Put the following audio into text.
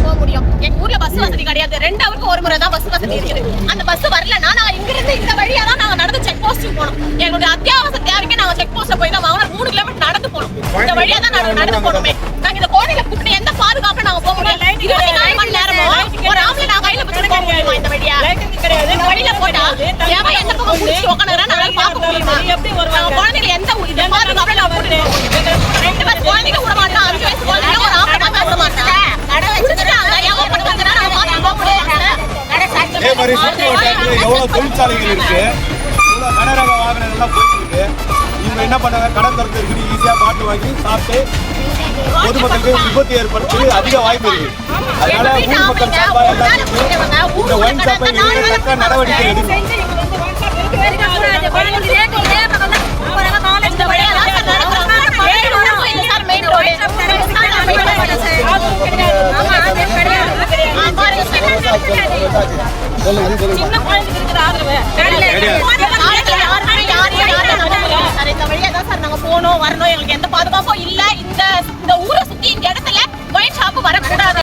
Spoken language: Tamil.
போக முடியும். எங்க ஊர்ல பஸ் வசதி கிடையாது. 2 ஹவருக்கு ஒரு முறை தான் பஸ் வசதி இருக்குது. அந்த பஸ் வரலன்னா நாங்க இங்க இருந்து இந்த வழியா தான் நாங்க நடந்து செக் போஸ்ட்டுக்கு போனோம். எங்களுடைய அத்தியாவசிய தேவைக்கு நாங்க செக் போஸ்ட்ல போய் தான் வாங்கணும். 3 கிலோமீட்டர் நடந்து போனோம். இந்த வழியா தான் நாங்க நடந்து போனோமே. நாங்க இந்த கோயில கூப்பிட்டு எந்த பாதுகாப்பும் நாங்க போக முடியாது. 24 மணி நேரமும் ஒரு ஆம்பளை நான் கையில பிடிச்சு போக முடியுமா இந்த வழியா? இந்த வழியில போட்டா ஏன் எந்த பக்கம் பிடிச்சி உட்காந்துறா நாங்க பார்க்க முடியுமா? நாங்க குழந்தைங்க எந்த பாதுகாப்பும் நாங்க போட்டு 2 பேர் குழந்தைங்க விட மாட்டோம். 5 வயசு குழந்தைங்க ஒரு ஆம்பளை பேச மாட்டாங்க. கடை வச்சுட்டாங்க. ஏன் பண்ண வந்தா நாங்க பார்க்க போக முடியாது. அதே மாதிரி சுற்று வட்டாரத்தில் எவ்வளவு தொழிற்சாலைகள் இருக்கு, எவ்வளவு கனரக வாகனங்கள்லாம் போயிட்டு இருக்கு. இவங்க என்ன பண்ணாங்க, கடன் திறந்து இருக்குது, ஈஸியா பாட்டு வாங்கி சாப்பிட்டு பொதுமக்களுக்கு விபத்து ஏற்படுத்தி அதிக வாய்ப்பு இருக்கு. அதனால ஊர் மக்கள் சார்பாக எல்லாரும் இந்த ஒயின் ஷாப்பை தக்க நடவடிக்கை எடுக்கணும். போனோம் வரணும், எங்களுக்கு எந்த பாதுகாப்பும் இல்ல. இந்த ஊர்